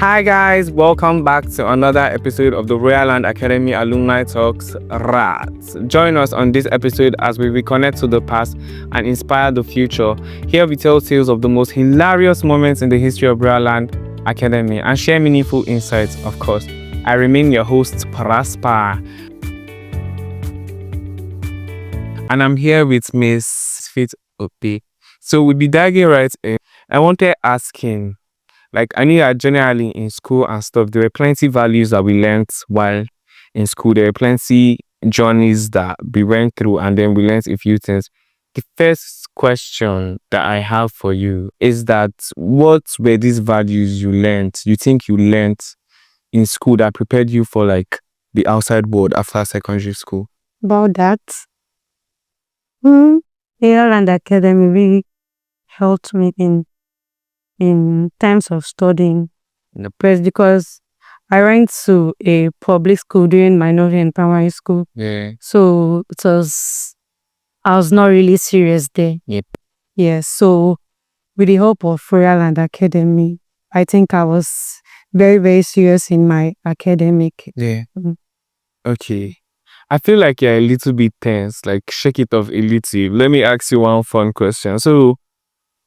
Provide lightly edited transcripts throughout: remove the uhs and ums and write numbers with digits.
Hi guys, welcome back to another episode of the Royalland Academy Alumni Talks Rats. Join us on this episode as we reconnect to the past and inspire the future. Here we tell tales of the most hilarious moments in the history of Royalland Academy and share meaningful insights, of course. I remain your host, Prosper. And I'm here with Miss Fit Ope. So we'll be diving right in. I wanted asking, I knew that generally in school and stuff, there were plenty values that we learned while in school. There were plenty journeys that we went through and then we learned a few things. The first question that I have for you is that what were these values you think you learned in school that prepared you for the outside world after secondary school? About that, Royalland Academy really helped me in terms of studying in the press because I went to a public school during my nursery and primary school. Yeah. So I was not really serious there. Yep. Yeah. So with the help of Royalland Academy, I think I was very, very serious in my academic. Yeah. Okay. I feel like you're a little bit tense. Shake it off a little. Let me ask you one fun question. So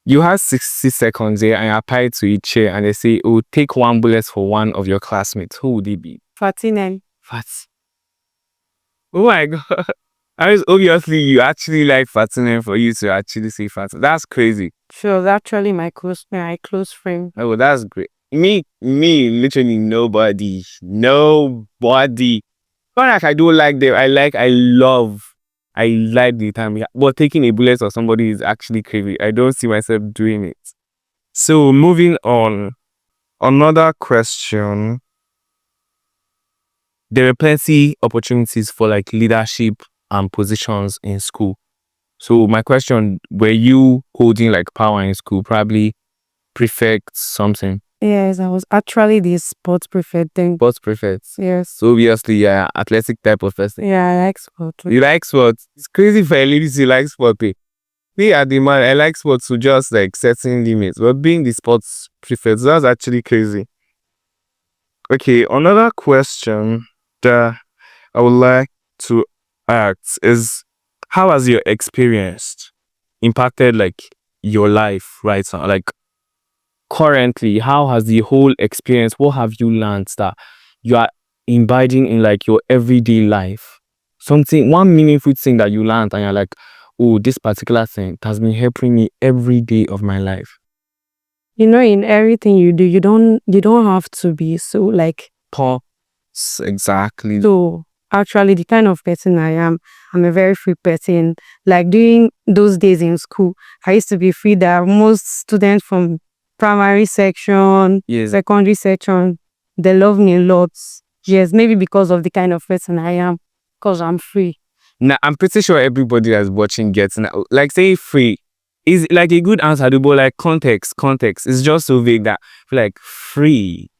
you have 60 seconds here and you apply to each chair and they say, oh, take one bullet for one of your classmates. Who would it be? Fatinen. Fat. Oh my God. Obviously, you actually like Fatinen for you to actually say Fat. That's crazy. She was actually my close friend. Oh, that's great. Me, literally nobody. Nobody. Not like I don't like them. I like the time. But taking a bullet for somebody is actually crazy. I don't see myself doing it. So moving on. Another question. There are plenty opportunities for leadership and positions in school. So my question, were you holding power in school? Probably prefect something. Yes, I was actually the sports prefect then. Sports prefect. Yes. So obviously, yeah, athletic type of person. Yeah, I like sports. You like sports? It's crazy for a lady to like sport. Me at the man, I like sports to just setting limits. But being the sports prefect, that's actually crazy. Okay, another question that I would like to ask is, how has your experience impacted your life right now? Currently, how has the whole experience, what have you learned that you are imbibing in your everyday life? One meaningful thing that you learned and you're like, oh, this particular thing has been helping me every day of my life. In everything you do, you don't have to be so Exactly. So actually the kind of person I am, I'm a very free person. During those days in school, I used to be free that most students from primary section, Yes. secondary section, they love me a lot. Yes, maybe because of the kind of person I am, because I'm free. Now, I'm pretty sure everybody that's watching gets now. Say free is a good answer, but context is just so vague that free,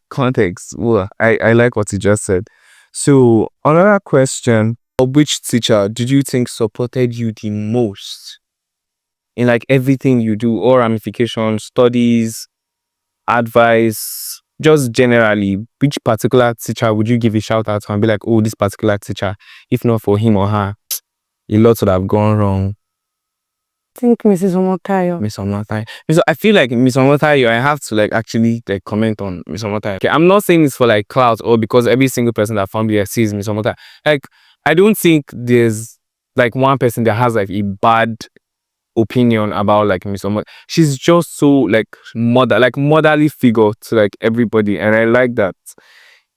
context. Well, I like what you just said. So another question: which teacher did you think supported you the most in everything you do, or ramifications, studies, advice? Just generally, which particular teacher would you give a shout out to and be like, oh, this particular teacher, if not for him or her, a lot would have gone wrong? I think Mrs. Omotayo. Miss Omotayo. So I feel like Miss Omotayo, I have to actually comment on Miss Omotayo. Okay, I'm not saying this for clout or because every single person that found here sees Miss Omotayo. I don't think there's one person that has a bad opinion about Miss Omotayo. She's just so motherly figure to everybody, and I like that.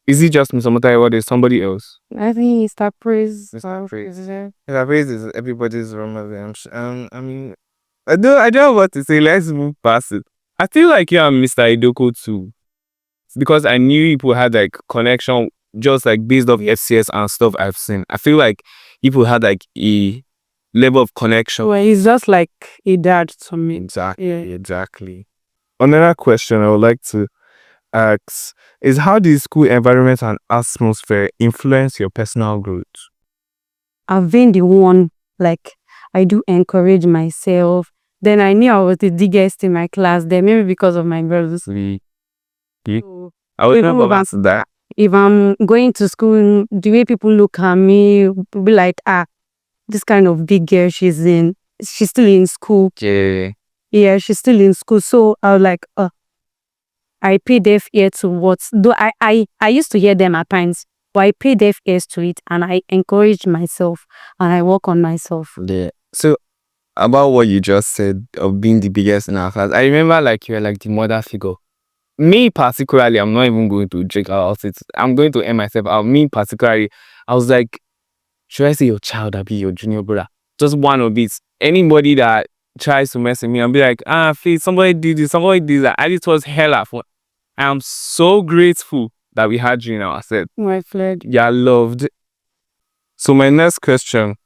Is it just Miss Omotayo or there's somebody else? I think Mr. Praise. Mr. Praise is everybody's romance. I mean, I don't know what to say. Let's move past it. I feel like you and Mr. Idoko too, because I knew people had connection just based off FCS and stuff I've seen. I feel like people had a level of connection. Well, he's just like a dad to me. Exactly. Yeah. Exactly. Another question I would like to ask is, how did school environment and atmosphere influence your personal growth? I've been the one, I do encourage myself. Then I knew I was the biggest in my class there, maybe because of my brothers. So, I would even never if I'm, answer that. if I'm going to school, the way people look at me will be like, this kind of big girl she's still in school. Yeah. Yeah, she's still in school. So I was like, I pay deaf ear to what, though I used to hear them at times, but I pay deaf ears to it and I encourage myself and I work on myself. Yeah. So about what you just said of being the biggest in our class, I remember like you're like the mother figure. Me particularly, I'm not even going to drink about it. I'm going to end myself out. Me particularly, I was like, should I say your child or be your junior brother? Just one of it. Anybody that tries to mess with me, I'll be like, please, somebody did this, somebody did that. And it was hella fun. I am so grateful that we had you in our set. My friend. Yeah, loved. So my next question,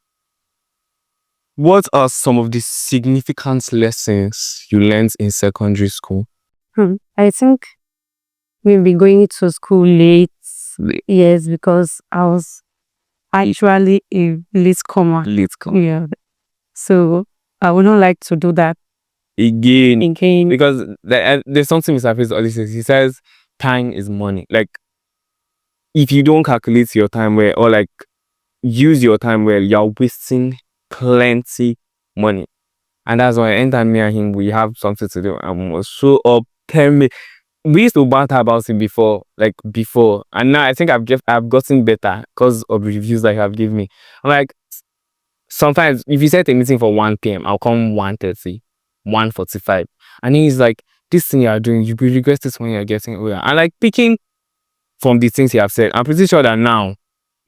what are some of the significant lessons you learned in secondary school? I think maybe going to school late. Yes, because I was actually a late comer. Yeah. So I would not like to do that Again. again. Because there's something Mr. Face always says. He says time is money. Like, if you don't calculate your time well, or like use your time well, you're wasting plenty money. And that's why anytime me and him, we have something to do, and we'll show up 10 minutes. We used to banter about it before, and now I think I've gotten better because of reviews that you have given me. I'm like, sometimes if you set a meeting for 1 p.m., I'll come 1:30, 1:45. And he's like, this thing you are doing, you'll be regret this when you're getting older. And like picking from the things you have said, I'm pretty sure that now,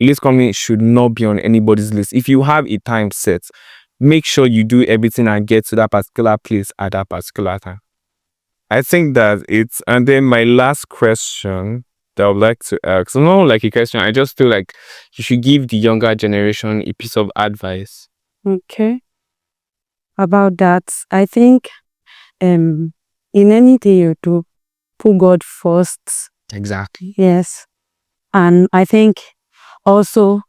list coming should not be on anybody's list. If you have a time set, make sure you do everything and get to that particular place at that particular time. I think that it's, and then my last question that I would like to ask, not like a question, I just feel like you should give the younger generation a piece of advice. Okay. About that, I think in anything you do, put God first. Exactly. Yes. And I think also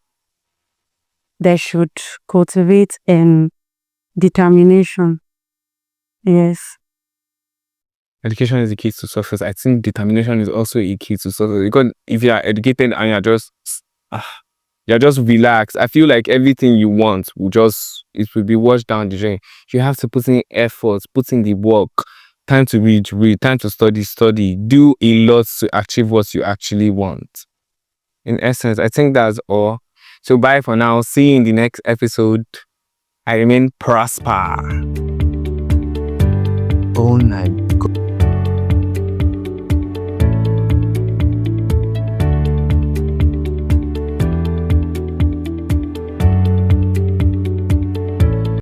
they should cultivate determination. Yes. Education is the key to success. I think determination is also a key to success. Because if you are educated and you're just relaxed, I feel like everything you want it will be washed down the drain. You have to put in effort, put in the work, time to read, time to study, do a lot to achieve what you actually want. In essence, I think that's all. So bye for now. See you in the next episode. I remain Prosper. Oh my